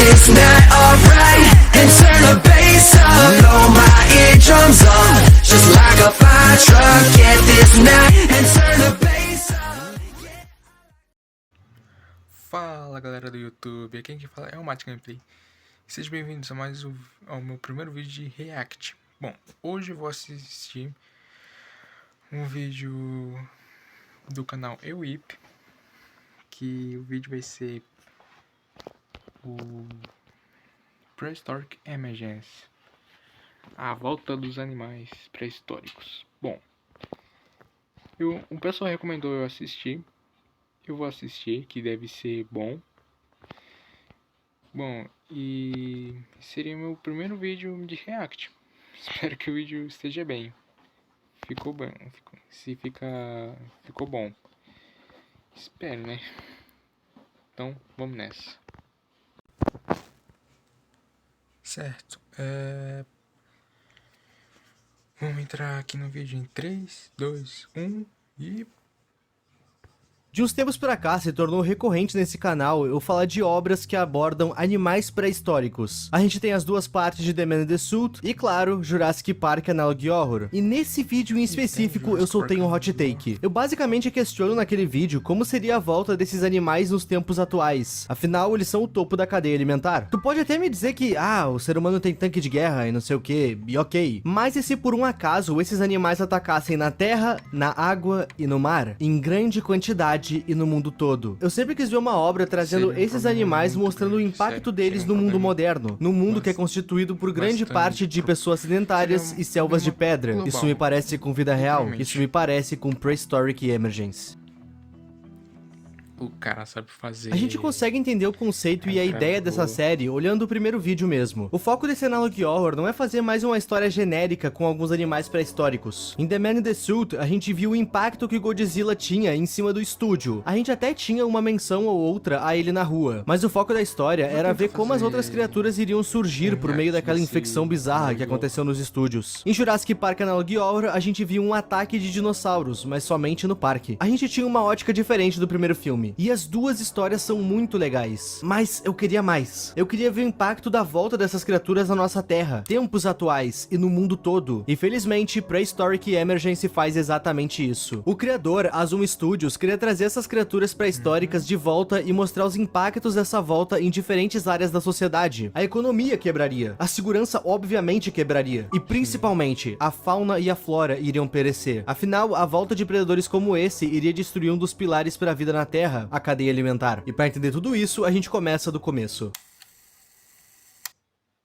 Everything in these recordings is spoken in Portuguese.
this night alright and turn the bass up, blow my eardrums up, just like a fire truck. Get this night and turn the bass up. Fala galera do YouTube, aqui quem fala é o Matt Gameplay. Sejam bem-vindos a mais ao meu primeiro vídeo de React. Bom, hoje eu vou assistir um vídeo do canal EUIP, que o vídeo vai ser o Prehistoric Emergence, a volta dos animais pré-históricos. Bom, o pessoal recomendou eu assistir. Eu vou assistir, que deve ser bom. Bom, e seria meu primeiro vídeo de React. Espero que o vídeo esteja bem. Ficou bom. Ficou bom. Espero, né? Então, vamos nessa. Certo. Vamos entrar aqui no vídeo em 3, 2, 1 e... De uns tempos pra cá, se tornou recorrente nesse canal eu falar de obras que abordam animais pré-históricos. A gente tem as duas partes de The Man in the Suit e, claro, Jurassic Park Analogue Horror. E nesse vídeo em específico eu soltei um hot take. Eu basicamente questiono naquele vídeo como seria a volta desses animais nos tempos atuais. Afinal, eles são o topo da cadeia alimentar. Tu pode até me dizer que, o ser humano tem tanque de guerra e não sei o que, e ok. Mas e se por um acaso esses animais atacassem na terra, na água e no mar, em grande quantidade e no mundo todo? Eu sempre quis ver uma obra trazendo esses animais, mostrando o impacto deles no mundo moderno, no mundo que é constituído por grande parte de pessoas sedentárias e selvas de pedra. Isso me parece com vida real, isso me parece com Prehistoric Emergence. O cara sabe fazer... A gente consegue entender o conceito e a ideia dessa série olhando o primeiro vídeo mesmo. O foco desse Analogue Horror não é fazer mais uma história genérica com alguns animais pré-históricos. Em The Man in the Suit, a gente viu o impacto que Godzilla tinha em cima do estúdio. A gente até tinha uma menção ou outra a ele na rua. Mas o foco da história era ver como as outras criaturas iriam surgir por meio daquela infecção bizarra que aconteceu nos estúdios. Em Jurassic Park Analogue Horror, a gente viu um ataque de dinossauros, mas somente no parque. A gente tinha uma ótica diferente do primeiro filme. E as duas histórias são muito legais. Mas eu queria mais. Eu queria ver o impacto da volta dessas criaturas na nossa terra, tempos atuais e no mundo todo. E felizmente, Prehistoric Emergence faz exatamente isso. O criador, Azum Studios, queria trazer essas criaturas pré-históricas de volta e mostrar os impactos dessa volta em diferentes áreas da sociedade. A economia quebraria. A segurança obviamente quebraria. E principalmente, a fauna e a flora iriam perecer. Afinal, a volta de predadores como esse iria destruir um dos pilares para a vida na Terra, a cadeia alimentar. E para entender tudo isso, a gente começa do começo.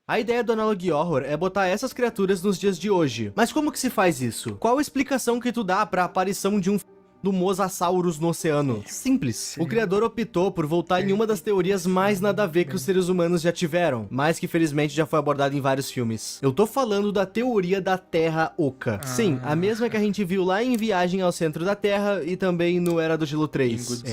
A ideia do Analogue Horror é botar essas criaturas nos dias de hoje. Mas como que se faz isso? Qual a explicação que tu dá para a aparição de um do Mosasaurus no oceano? Simples. O criador optou por voltar em uma das teorias mais nada a ver que os seres humanos já tiveram, mas que felizmente já foi abordada em vários filmes. Eu tô falando da teoria da Terra Oca. Sim, a mesma que a gente viu lá em Viagem ao Centro da Terra e também no Era do Gelo 3.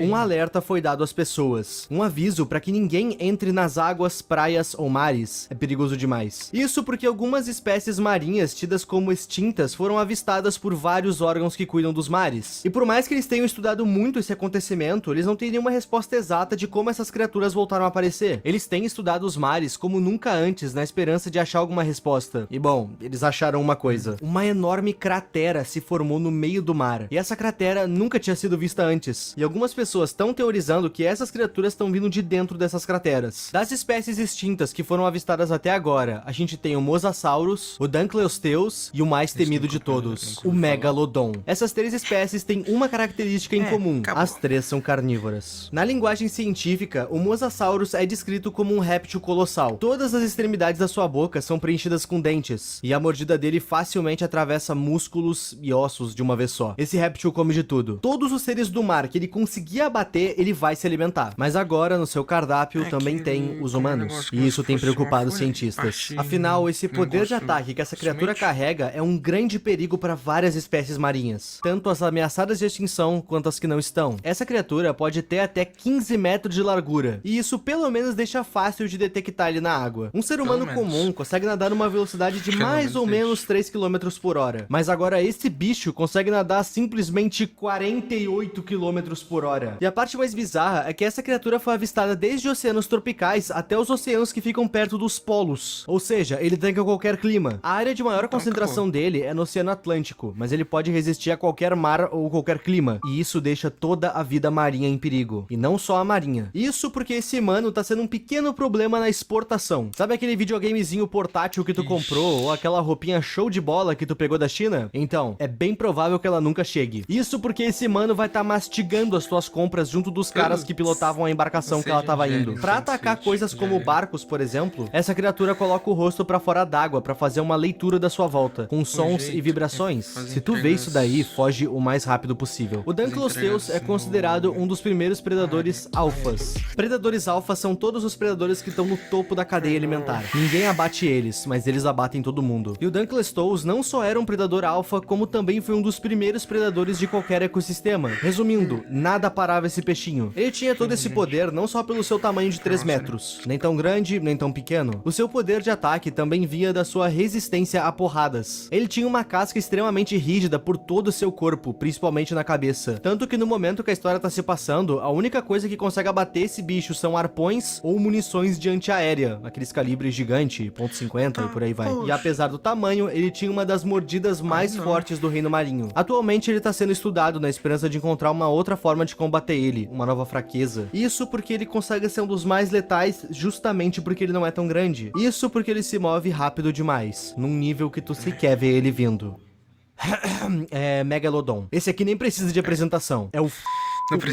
Um alerta foi dado às pessoas. Um aviso para que ninguém entre nas águas, praias ou mares. É perigoso demais. Isso porque algumas espécies marinhas tidas como extintas foram avistadas por vários órgãos que cuidam dos mares. E por mais que eles tenham estudado muito esse acontecimento, eles não têm nenhuma resposta exata de como essas criaturas voltaram a aparecer. Eles têm estudado os mares como nunca antes, na esperança de achar alguma resposta. E bom, eles acharam uma coisa. Uma enorme cratera se formou no meio do mar. E essa cratera nunca tinha sido vista antes. E algumas pessoas estão teorizando que essas criaturas estão vindo de dentro dessas crateras. Das espécies extintas que foram avistadas até agora, a gente tem o Mosasaurus, o Dunkleosteus e o mais temido de todos, o Megalodon. Essas três espécies têm uma característica em comum. As três são carnívoras. Na linguagem científica, o Mosasaurus é descrito como um réptil colossal. Todas as extremidades da sua boca são preenchidas com dentes, e a mordida dele facilmente atravessa músculos e ossos de uma vez só. Esse réptil come de tudo. Todos os seres do mar que ele conseguir abater, ele vai se alimentar. Mas agora, no seu cardápio, também tem os humanos. E isso tem preocupado os cientistas. Afinal, esse poder de ataque que essa criatura carrega é um grande perigo para várias espécies marinhas. Tanto as ameaçadas ameaçadas de extinção quanto as que não estão. Essa criatura pode ter até 15 metros de largura, e isso pelo menos deixa fácil de detectar ele na água. Um ser humano comum consegue nadar numa velocidade de mais ou menos 3 km por hora, mas agora esse bicho consegue nadar simplesmente 48 km por hora. E a parte mais bizarra é que essa criatura foi avistada desde oceanos tropicais até os oceanos que ficam perto dos polos, ou seja, ele tranca qualquer clima. A área de maior concentração dele é no Oceano Atlântico, mas ele pode resistir a qualquer mar ou qualquer clima, e isso deixa toda a vida marinha em perigo, e não só a marinha. Isso porque esse mano tá sendo um pequeno problema na exportação. Sabe aquele videogamezinho portátil que tu comprou, ou aquela roupinha show de bola que tu pegou da China? Então, é bem provável que ela nunca chegue. Isso porque esse mano vai estar mastigando as tuas compras junto dos caras que pilotavam a embarcação que ela tava indo. Pra atacar coisas como barcos, por exemplo, essa criatura coloca o rosto pra fora d'água pra fazer uma leitura da sua volta, com sons e vibrações. Se tu vê isso daí, foge o mais rápido possível. O Dunkleosteus é considerado um dos primeiros predadores alfas. Predadores alfas são todos os predadores que estão no topo da cadeia alimentar. Ninguém abate eles, mas eles abatem todo mundo. E o Dunkleosteus não só era um predador alfa, como também foi um dos primeiros predadores de qualquer ecossistema. Resumindo, nada parava esse peixinho. Ele tinha todo esse poder não só pelo seu tamanho de 3 metros, nem tão grande, nem tão pequeno. O seu poder de ataque também vinha da sua resistência a porradas. Ele tinha uma casca extremamente rígida por todo o seu corpo, principalmente na cabeça. Tanto que no momento que a história tá se passando, a única coisa que consegue abater esse bicho são arpões ou munições de antiaérea, aqueles calibres gigante, .50 e por aí vai. E apesar do tamanho, ele tinha uma das mordidas mais fortes do reino marinho. Atualmente ele tá sendo estudado na esperança de encontrar uma outra forma de combater ele, uma nova fraqueza. Isso porque ele consegue ser um dos mais letais justamente porque ele não é tão grande. Isso porque ele se move rápido demais, num nível que tu sequer vê ele vindo. É Megalodon. Esse aqui nem precisa de apresentação. É o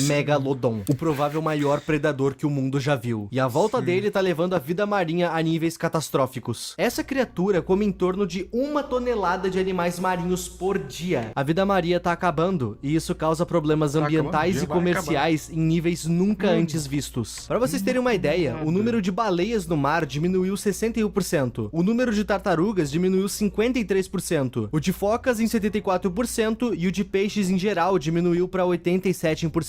Megalodon, o provável maior predador que o mundo já viu. E a volta dele tá levando a vida marinha a níveis catastróficos. Essa criatura come em torno de 1 tonelada de animais marinhos por dia. A vida marinha tá acabando, e isso causa problemas ambientais e comerciais em níveis nunca antes vistos. Para vocês terem uma ideia, o número de baleias no mar diminuiu 61%, o número de tartarugas diminuiu 53%, o de focas em 74% e o de peixes em geral diminuiu para 87%.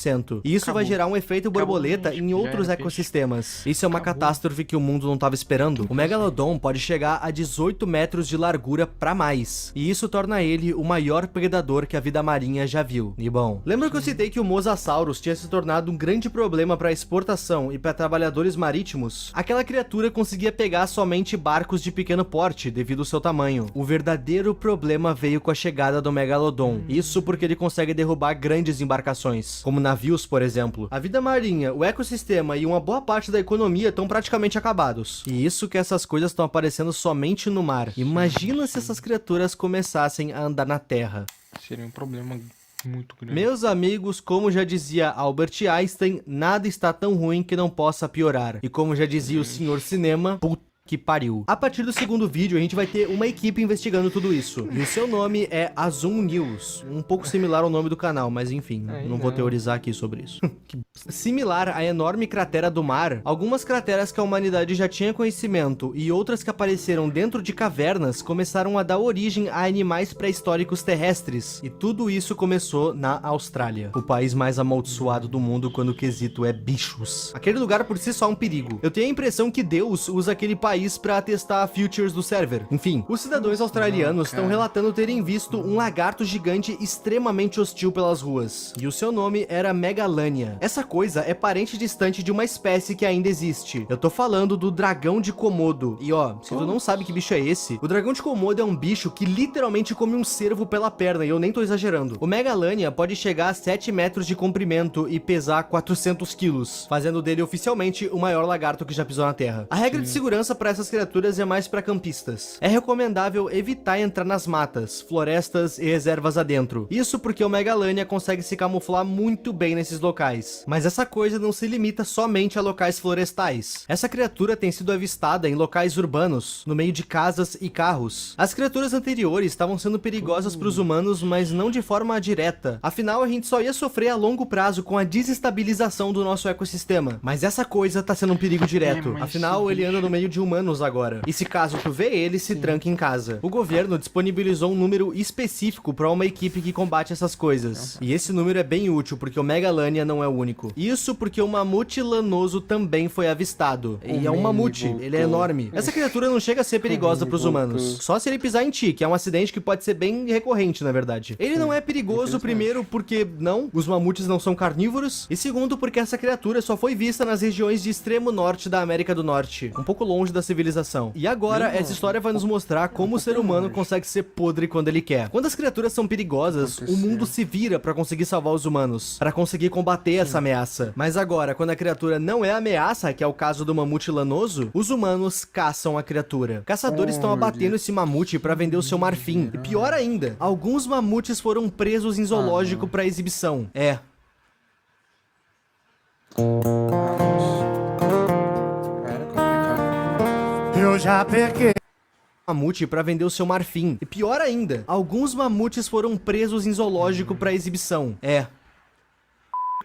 E isso vai gerar um efeito borboleta em outros ecossistemas. Isso é uma catástrofe que o mundo não estava esperando. O Megalodon pode chegar a 18 metros de largura pra mais, e isso torna ele o maior predador que a vida marinha já viu. E bom, lembra que eu citei que o Mosasaurus tinha se tornado um grande problema para exportação e para trabalhadores marítimos? Aquela criatura conseguia pegar somente barcos de pequeno porte devido ao seu tamanho. O verdadeiro problema veio com a chegada do Megalodon. Isso porque ele consegue derrubar grandes embarcações, como navios, por exemplo. A vida marinha, o ecossistema e uma boa parte da economia estão praticamente acabados. E isso que essas coisas estão aparecendo somente no mar. Imagina se essas criaturas começassem a andar na terra. Seria um problema muito grande. Meus amigos, como já dizia Albert Einstein, nada está tão ruim que não possa piorar. E como já dizia o senhor cinema, puta que pariu. A partir do segundo vídeo, a gente vai ter uma equipe investigando tudo isso. E o seu nome é Azum News. Um pouco similar ao nome do canal, mas enfim, não vou teorizar aqui sobre isso. Similar à enorme cratera do mar, algumas crateras que a humanidade já tinha conhecimento e outras que apareceram dentro de cavernas começaram a dar origem a animais pré-históricos terrestres. E tudo isso começou na Austrália, o país mais amaldiçoado do mundo quando o quesito é bichos. Aquele lugar por si só é um perigo. Eu tenho a impressão que Deus usa aquele país para testar features do server. Enfim, os cidadãos australianos estão relatando terem visto um lagarto gigante extremamente hostil pelas ruas. E o seu nome era Megalania. Essa coisa é parente distante de uma espécie que ainda existe. Eu tô falando do dragão de Komodo. E ó, se tu não sabe que bicho é esse, o dragão de Komodo é um bicho que literalmente come um cervo pela perna, e eu nem tô exagerando. O Megalania pode chegar a 7 metros de comprimento e pesar 400 quilos, fazendo dele oficialmente o maior lagarto que já pisou na Terra. A regra de segurança para essas criaturas é mais para campistas. É recomendável evitar entrar nas matas, florestas e reservas adentro. Isso porque o Megalania consegue se camuflar muito bem nesses locais. Mas essa coisa não se limita somente a locais florestais. Essa criatura tem sido avistada em locais urbanos, no meio de casas e carros. As criaturas anteriores estavam sendo perigosas para os humanos, mas não de forma direta. Afinal, a gente só ia sofrer a longo prazo com a desestabilização do nosso ecossistema. Mas essa coisa tá sendo um perigo direto. Afinal, ele anda no meio de humanos humanos agora. E se caso tu vê ele, se tranca em casa. O governo disponibilizou um número específico para uma equipe que combate essas coisas. E esse número é bem útil, porque o Megalania não é o único. Isso porque o mamute lanoso também foi avistado. E é um mamute, ele é enorme. Essa criatura não chega a ser perigosa pros humanos. Só se ele pisar em ti, que é um acidente que pode ser bem recorrente, na verdade. Ele não é perigoso, primeiro, porque não, os mamutes não são carnívoros. E segundo, porque essa criatura só foi vista nas regiões de extremo norte da América do Norte, um pouco longe da civilização. E agora, essa história vai nos mostrar como o ser humano consegue ser podre quando ele quer. Quando as criaturas são perigosas, o mundo se vira pra conseguir salvar os humanos, pra conseguir combater essa ameaça. Mas agora, quando a criatura não é ameaça, que é o caso do mamute lanoso, os humanos caçam a criatura. Caçadores estão abatendo esse mamute pra vender o seu marfim. E pior ainda, alguns mamutes foram presos em zoológico pra exibição. Eu já peguei. Mamute pra vender o seu marfim. E pior ainda, alguns mamutes foram presos em zoológico pra exibição.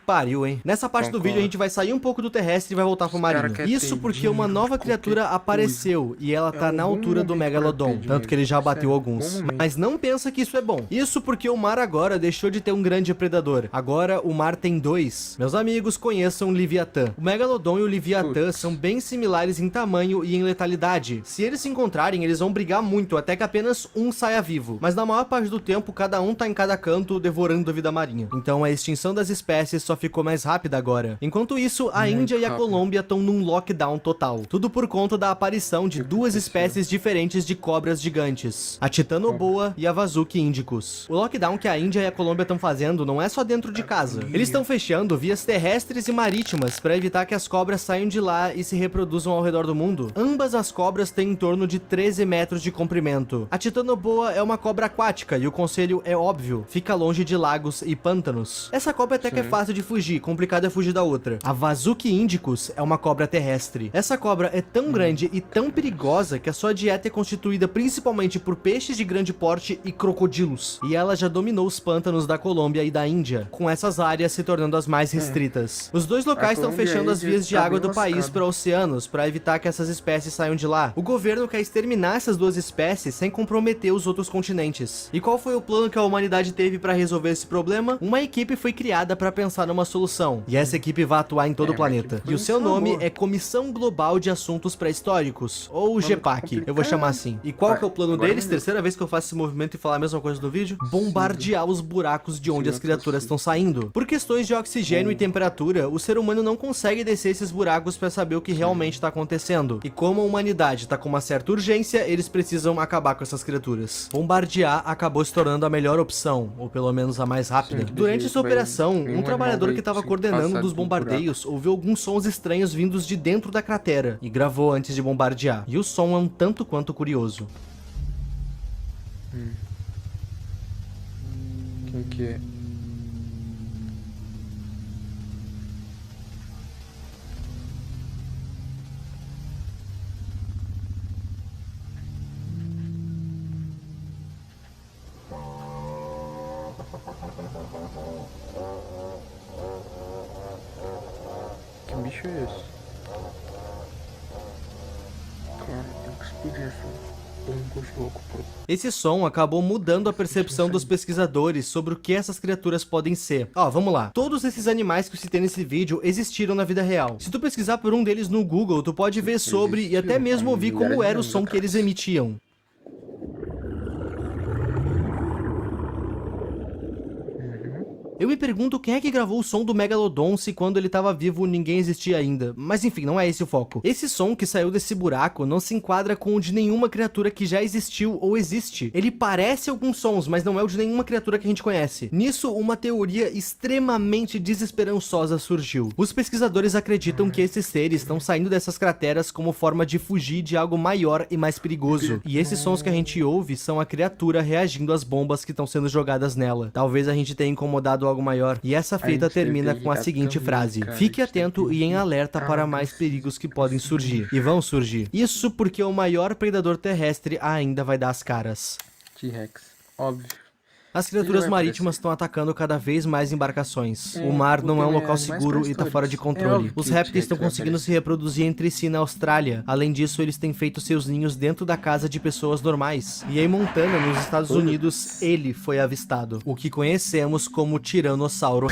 Pariu, hein? Nessa parte do vídeo a gente vai sair um pouco do terrestre e vai voltar pro marinho. Isso porque uma nova criatura apareceu e ela tá na altura do Megalodon, tanto que ele já bateu alguns. Mas não pensa que isso é bom. Isso porque o mar agora deixou de ter um grande predador. Agora o mar tem dois. Meus amigos, conheçam o Leviatã. O Megalodon e o Leviatã são bem similares em tamanho e em letalidade. Se eles se encontrarem, eles vão brigar muito, até que apenas um saia vivo. Mas na maior parte do tempo, cada um tá em cada canto devorando a vida marinha. Então a extinção das espécies só ficou mais rápida agora. Enquanto isso, a Índia e a Colômbia estão num lockdown total. Tudo por conta da aparição de duas espécies diferentes de cobras gigantes. A Titanoboa e a Vasuki indicus. O lockdown que a Índia e a Colômbia estão fazendo não é só dentro de casa. Eles estão fechando vias terrestres e marítimas para evitar que as cobras saiam de lá e se reproduzam ao redor do mundo. Ambas as cobras têm em torno de 13 metros de comprimento. A Titanoboa é uma cobra aquática e o conselho é óbvio. Fica longe de lagos e pântanos. Essa cobra até que é fácil de fugir, complicado é fugir da outra. A Vasuki indicus é uma cobra terrestre. Essa cobra é tão grande e tão perigosa que a sua dieta é constituída principalmente por peixes de grande porte e crocodilos. E ela já dominou os pântanos da Colômbia e da Índia, com essas áreas se tornando as mais restritas. Os dois locais estão fechando as vias de água do país para oceanos para evitar que essas espécies saiam de lá. O governo quer exterminar essas duas espécies sem comprometer os outros continentes. E qual foi o plano que a humanidade teve para resolver esse problema? Uma equipe foi criada para pensar numa solução. E essa equipe vai atuar em todo o planeta. E o seu nome é Comissão Global de Assuntos Pré-Históricos, ou GEPAC, eu vou chamar assim. E qual que é o plano deles? Terceira vez que eu faço esse movimento e falar a mesma coisa no vídeo? Bombardear os buracos de onde as criaturas estão saindo. Por questões de oxigênio e temperatura, o ser humano não consegue descer esses buracos para saber o que realmente está acontecendo. E como a humanidade está com uma certa urgência, eles precisam acabar com essas criaturas. Bombardear acabou se tornando a melhor opção, ou pelo menos a mais rápida. Durante essa operação, um trabalhador que estava coordenando um dos bombardeios ouviu alguns sons estranhos vindos de dentro da cratera e gravou antes de bombardear. E o som é um tanto quanto curioso. Quem que é? Que bicho é esse? Cara, tem que explodir isso. Louco, pô. Esse som acabou mudando a percepção dos pesquisadores sobre o que essas criaturas podem ser. Ó, vamos lá. Todos esses animais que eu citei nesse vídeo existiram na vida real. Se tu pesquisar por um deles no Google, tu pode ver sobre e até mesmo ouvir como era o som que eles emitiam. Eu me pergunto quem é que gravou o som do Megalodon se quando ele estava vivo ninguém existia ainda. Mas enfim, não é esse o foco. Esse som que saiu desse buraco não se enquadra com o de nenhuma criatura que já existiu ou existe. Ele parece alguns sons, mas não é o de nenhuma criatura que a gente conhece. Nisso, uma teoria extremamente desesperançosa surgiu. Os pesquisadores acreditam que esses seres estão saindo dessas crateras como forma de fugir de algo maior e mais perigoso. E esses sons que a gente ouve são a criatura reagindo às bombas que estão sendo jogadas nela. Talvez a gente tenha incomodado algo maior. E essa fita termina com a seguinte frase: fique atento e em alerta para mais perigos que podem surgir. E vão surgir. Isso porque o maior predador terrestre ainda vai dar as caras. T-Rex, óbvio. As criaturas marítimas estão atacando cada vez mais embarcações. O mar não é um local seguro e tá fora de controle. Os répteis estão conseguindo se reproduzir entre si na Austrália. Além disso, eles têm feito seus ninhos dentro da casa de pessoas normais. E em Montana, nos Estados Unidos, ele foi avistado. O que conhecemos como Tiranossauro.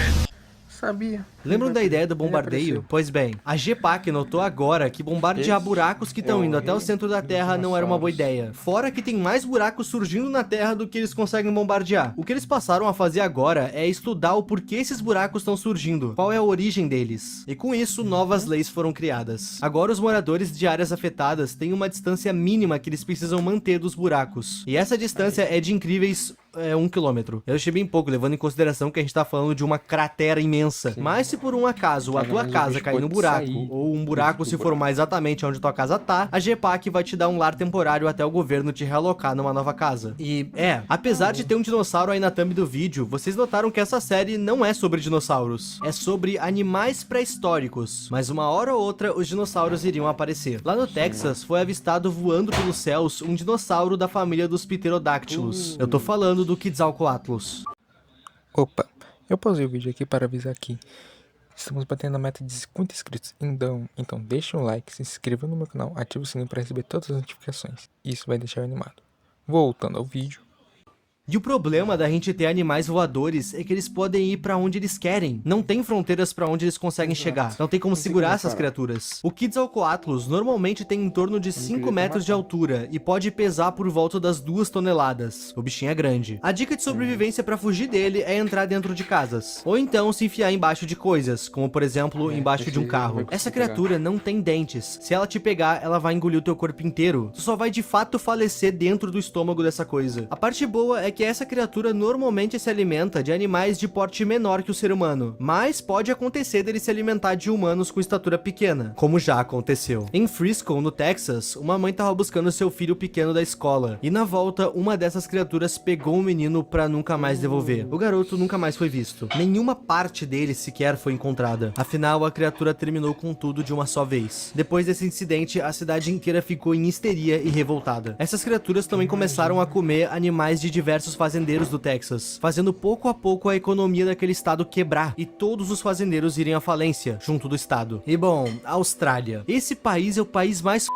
Sabia. Lembram da ideia do bombardeio? Pois bem, a GPAC notou agora que bombardear buracos que estão indo até o centro da Terra não era uma boa ideia. Fora que tem mais buracos surgindo na Terra do que eles conseguem bombardear. O que eles passaram a fazer agora é estudar o porquê esses buracos estão surgindo, qual é a origem deles. E com isso, novas leis foram criadas. Agora os moradores de áreas afetadas têm uma distância mínima que eles precisam manter dos buracos. E essa distância é de incríveis 1 quilômetro. Eu achei bem pouco, levando em consideração que a gente tá falando de uma cratera imensa. Mas se por um acaso a tua casa cair no buraco, ou um buraco se formar exatamente onde tua casa tá, a GPAC vai te dar um lar temporário até o governo te realocar numa nova casa. E, apesar de ter um dinossauro aí na thumb do vídeo, vocês notaram que essa série não é sobre dinossauros. É sobre animais pré-históricos. Mas uma hora ou outra, os dinossauros iriam aparecer. Lá no Texas, foi avistado voando pelos céus um dinossauro da família dos pterodáctilos. Eu tô falando do Quetzalcoatlus. Opa, eu pausei o vídeo aqui para avisar que estamos batendo a meta de 50 inscritos. Então deixa um like, se inscreva no meu canal, ative o sininho para receber todas as notificações. Isso vai deixar eu animado. Voltando ao vídeo. E o problema da gente ter animais voadores é que eles podem ir pra onde eles querem. Não tem fronteiras pra onde eles conseguem chegar. Não tem como segurar essas criaturas. O Quetzalcoatlus normalmente tem em torno de 5 metros de altura e pode pesar por volta das 2 toneladas. O bichinho é grande. A dica de sobrevivência pra fugir dele é entrar dentro de casas. Ou então se enfiar embaixo de coisas, como por exemplo embaixo de um carro. Essa criatura não tem dentes. Se ela te pegar, ela vai engolir o teu corpo inteiro. Tu só vai de fato falecer dentro do estômago dessa coisa. A parte boa é que essa criatura normalmente se alimenta de animais de porte menor que o ser humano, mas pode acontecer dele se alimentar de humanos com estatura pequena, como já aconteceu. Em Frisco, no Texas, uma mãe estava buscando seu filho pequeno da escola, e na volta, uma dessas criaturas pegou o menino pra nunca mais devolver. O garoto nunca mais foi visto. Nenhuma parte dele sequer foi encontrada. Afinal, a criatura terminou com tudo de uma só vez. Depois desse incidente, a cidade inteira ficou em histeria e revoltada. Essas criaturas também começaram a comer animais de diversos fazendeiros do Texas, fazendo pouco a pouco a economia daquele estado quebrar e todos os fazendeiros irem à falência, junto do estado. E bom, Austrália. Esse país é o país mais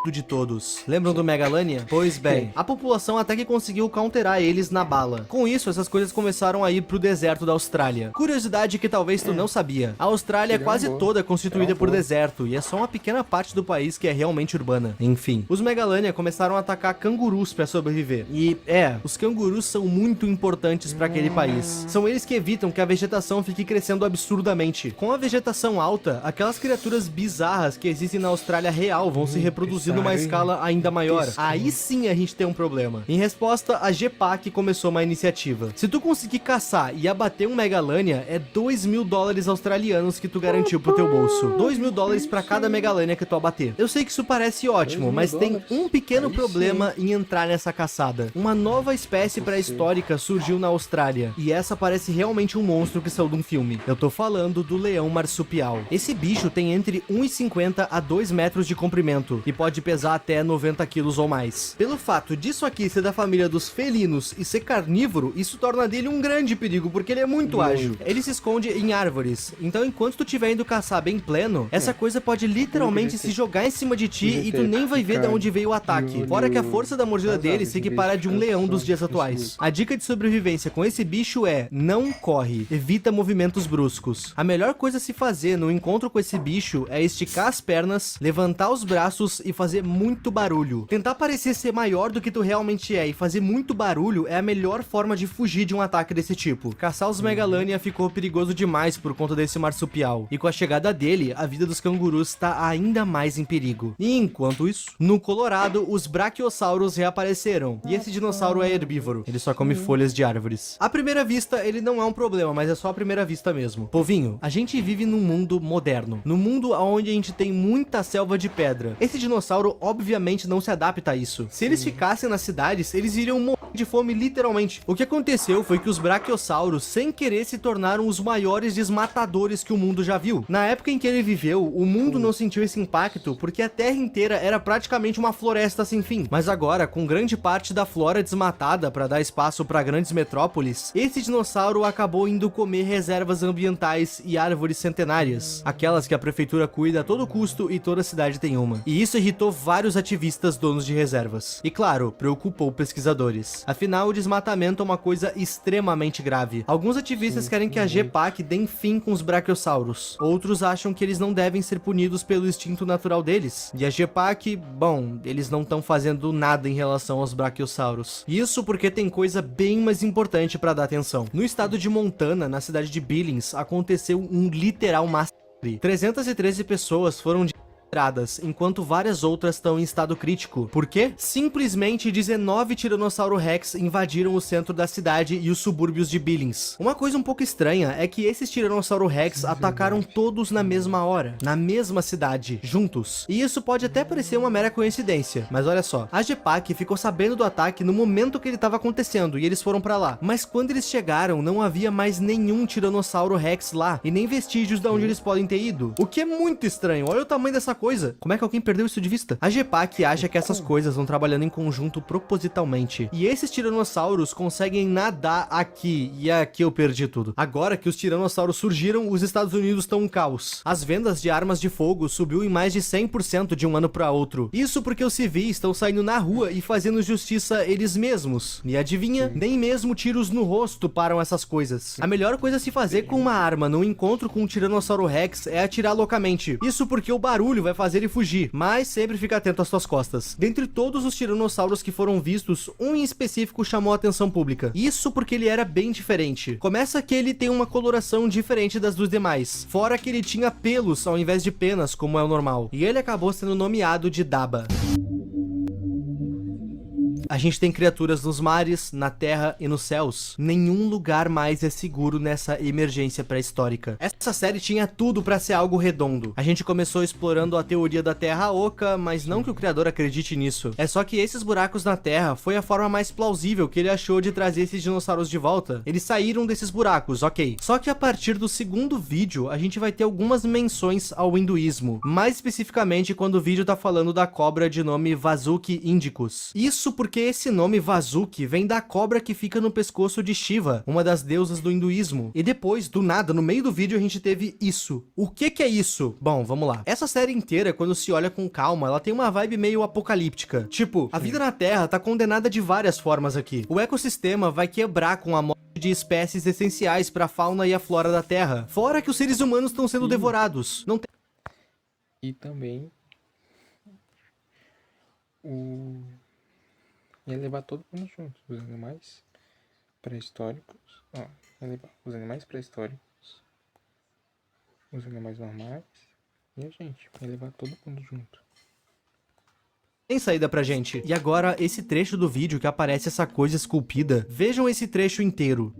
de todos. Lembram do Megalania? Pois bem, a população até que conseguiu counterar eles na bala. Com isso, essas coisas começaram a ir pro deserto da Austrália. Curiosidade que talvez tu não sabia. A Austrália é quase toda constituída por deserto, e é só uma pequena parte do país que é realmente urbana. Enfim, os Megalania começaram a atacar cangurus pra sobreviver. E, os cangurus são muito importantes pra aquele país. São eles que evitam que a vegetação fique crescendo absurdamente. Com a vegetação alta, aquelas criaturas bizarras que existem na Austrália real vão se reproduzir numa escala ainda maior. Aí sim a gente tem um problema. Em resposta, a GPAC começou uma iniciativa. Se tu conseguir caçar e abater um Megalania, é $2.000 australianos que tu garantiu pro teu bolso. $2.000 pra cada Megalania que tu abater. Eu sei que isso parece ótimo, mas tem um pequeno problema em entrar nessa caçada. Uma nova espécie pré-histórica surgiu na Austrália, e essa parece realmente um monstro que saiu de um filme. Eu tô falando do leão marsupial. Esse bicho tem entre 1,50 a 2 metros de comprimento, e pode pesar até 90 quilos ou mais. Pelo fato disso aqui ser da família dos felinos e ser carnívoro, isso torna dele um grande perigo, porque ele é muito ágil. Ele se esconde em árvores, então enquanto tu estiver indo caçar bem pleno, essa coisa pode literalmente se jogar em cima de ti e tu nem vai ver de onde veio o ataque. Fora que a força da mordida dele se equipara de um leão dos dias atuais. A dica de sobrevivência com esse bicho é: não corre, evita movimentos bruscos. A melhor coisa a se fazer no encontro com esse bicho é esticar as pernas, levantar os braços e fazer muito barulho. Tentar parecer ser maior do que tu realmente é e fazer muito barulho é a melhor forma de fugir de um ataque desse tipo. Caçar os Megalania ficou perigoso demais por conta desse marsupial, e com a chegada dele, a vida dos cangurus está ainda mais em perigo. E enquanto isso, no Colorado, os brachiossauros reapareceram, e esse dinossauro é herbívoro, ele só come folhas de árvores. À primeira vista, ele não é um problema, mas é só à primeira vista mesmo. Povinho, a gente vive num mundo moderno, num mundo onde a gente tem muita selva de pedra. Esse dinossauro dinossauro obviamente não se adapta a isso. Se eles ficassem nas cidades, eles iriam morrer de fome literalmente. O que aconteceu foi que os braquiossauros, sem querer, se tornaram os maiores desmatadores que o mundo já viu. Na época em que ele viveu, o mundo não sentiu esse impacto porque a Terra inteira era praticamente uma floresta sem fim. Mas agora, com grande parte da flora desmatada para dar espaço para grandes metrópoles, esse dinossauro acabou indo comer reservas ambientais e árvores centenárias, aquelas que a prefeitura cuida a todo custo e toda cidade tem uma. E isso irritou vários ativistas donos de reservas. E claro, preocupou pesquisadores. Afinal, o desmatamento é uma coisa extremamente grave. Alguns ativistas querem que a GPAC dê fim com os braquiossauros. Outros acham que eles não devem ser punidos pelo instinto natural deles. E a GPAC, bom, eles não estão fazendo nada em relação aos braquiossauros. Isso porque tem coisa bem mais importante para dar atenção. No estado de Montana, na cidade de Billings, aconteceu um literal massacre. 313 pessoas foram enquanto várias outras estão em estado crítico. Por quê? Simplesmente 19 Tiranossauro Rex invadiram o centro da cidade e os subúrbios de Billings. Uma coisa um pouco estranha é que esses Tiranossauro Rex atacaram todos na mesma hora, na mesma cidade, juntos. E isso pode até parecer uma mera coincidência, mas olha só, a GPAC ficou sabendo do ataque no momento que ele estava acontecendo e eles foram pra lá. Mas quando eles chegaram, não havia mais nenhum Tiranossauro Rex lá e nem vestígios de onde eles podem ter ido. O que é muito estranho. Olha o tamanho dessa coisa. Como é que alguém perdeu isso de vista? A GPAC acha que essas coisas vão trabalhando em conjunto propositalmente. E esses tiranossauros conseguem nadar aqui. E aqui eu perdi tudo. Agora que os tiranossauros surgiram, os Estados Unidos estão um caos. As vendas de armas de fogo subiu em mais de 100% de um ano para outro. Isso porque os civis estão saindo na rua e fazendo justiça eles mesmos. E adivinha? Nem mesmo tiros no rosto param essas coisas. A melhor coisa a se fazer com uma arma num encontro com um Tiranossauro Rex é atirar loucamente. Isso porque o barulho vai fazer ele fugir, mas sempre fica atento às suas costas. Dentre todos os tiranossauros que foram vistos, um em específico chamou a atenção pública. Isso porque ele era bem diferente. Começa que ele tem uma coloração diferente das dos demais, fora que ele tinha pelos ao invés de penas, como é o normal. E ele acabou sendo nomeado de Daba. A gente tem criaturas nos mares, na terra e nos céus. Nenhum lugar mais é seguro nessa emergência pré-histórica. Essa série tinha tudo pra ser algo redondo. A gente começou explorando a teoria da Terra Oca, mas não que o criador acredite nisso. É só que esses buracos na Terra foi a forma mais plausível que ele achou de trazer esses dinossauros de volta. Eles saíram desses buracos, ok. Só que a partir do segundo vídeo, a gente vai ter algumas menções ao hinduísmo. Mais especificamente quando o vídeo tá falando da cobra de nome Vasuki Indicus. Isso porque esse nome Vasuki vem da cobra que fica no pescoço de Shiva, uma das deusas do hinduísmo. E depois, do nada, no meio do vídeo a gente teve isso. O que é isso? Bom, vamos lá. Essa série inteira, quando se olha com calma, ela tem uma vibe meio apocalíptica. Tipo, a vida na Terra tá condenada de várias formas aqui. O ecossistema vai quebrar com a morte de espécies essenciais para a fauna e a flora da Terra. Fora que os seres humanos estão sendo devorados. Não tem... E também ia levar todo mundo junto, os animais pré-históricos, ia levar os animais pré-históricos, os animais normais e a gente, ia levar todo mundo junto. Tem saída pra gente. E agora, esse trecho do vídeo que aparece essa coisa esculpida. Vejam esse trecho inteiro.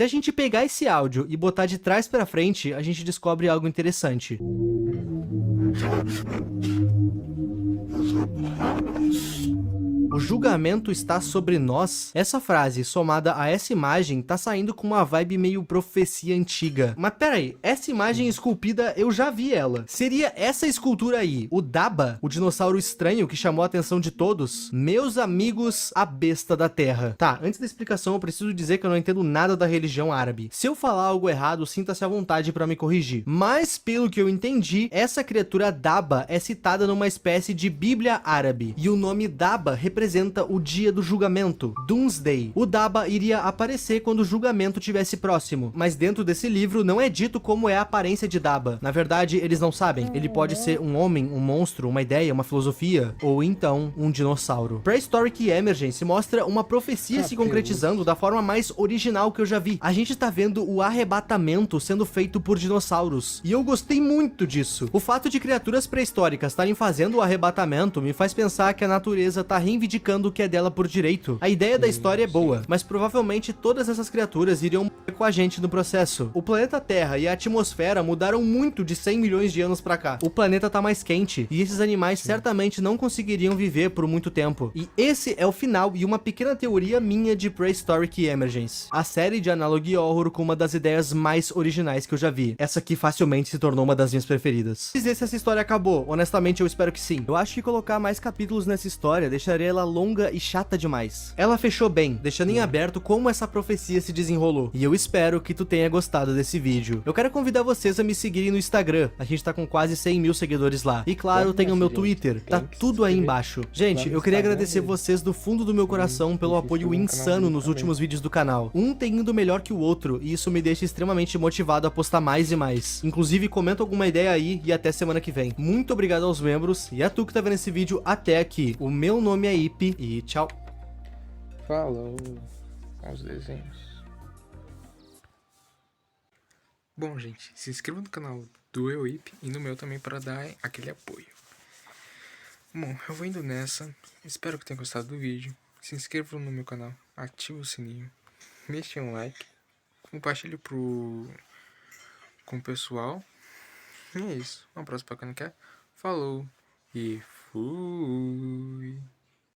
Se a gente pegar esse áudio e botar de trás pra frente, a gente descobre algo interessante. O julgamento está sobre nós. Essa frase, somada a essa imagem, tá saindo com uma vibe meio profecia antiga. Mas peraí, essa imagem esculpida, eu já vi ela. Seria essa escultura aí, o Daba, o dinossauro estranho que chamou a atenção de todos? Meus amigos, a besta da terra. Tá, antes da explicação, eu preciso dizer que eu não entendo nada da religião árabe. Se eu falar algo errado, sinta-se à vontade pra me corrigir. Mas, pelo que eu entendi, essa criatura Daba é citada numa espécie de Bíblia árabe. E o nome Daba representa o dia do julgamento, Doomsday. O Daba iria aparecer quando o julgamento estivesse próximo, mas dentro desse livro não é dito como é a aparência de Daba. Na verdade, eles não sabem. Ele pode ser um homem, um monstro, uma ideia, uma filosofia, ou então um dinossauro. Prehistoric Emergence mostra uma profecia se concretizando da forma mais original que eu já vi. A gente tá vendo o arrebatamento sendo feito por dinossauros, e eu gostei muito disso. O fato de criaturas pré-históricas estarem fazendo o arrebatamento me faz pensar que a natureza tá reivindicando reivindicando o que é dela por direito. A ideia da história é boa, mas provavelmente todas essas criaturas iriam morrer com a gente no processo. O planeta Terra e a atmosfera mudaram muito de 100 milhões de anos pra cá. O planeta tá mais quente, e esses animais certamente não conseguiriam viver por muito tempo. E esse é o final e uma pequena teoria minha de Prehistoric Emergence, a série de Analogue Horror com uma das ideias mais originais que eu já vi. Essa aqui facilmente se tornou uma das minhas preferidas. Dizer se essa história acabou, honestamente eu espero que sim. Eu acho que colocar mais capítulos nessa história deixaria ela longa e chata demais. Ela fechou bem, deixando em aberto como essa profecia se desenrolou. E eu espero que tu tenha gostado desse vídeo. Eu quero convidar vocês a me seguirem no Instagram, a gente tá com quase 100 mil seguidores lá. E claro, tem o meu Twitter, tá tudo aí embaixo. Gente, eu queria agradecer vocês do fundo do meu coração pelo apoio insano nos últimos vídeos do canal. Um tem indo melhor que o outro, e isso me deixa extremamente motivado a postar mais e mais. Inclusive, comenta alguma ideia aí e até semana que vem. Muito obrigado aos membros e a tu que tá vendo esse vídeo até aqui. O meu nome é Ip e tchau. Falou com os desenhos. Bom, gente, se inscreva no canal do EuIP e no meu também para dar aquele apoio. Bom, eu vou indo nessa. Espero que tenha gostado do vídeo. Se inscreva no meu canal, ative o sininho, deixe um like, compartilhe com o pessoal. E é isso. Um abraço pra quem não quer. Falou e fui.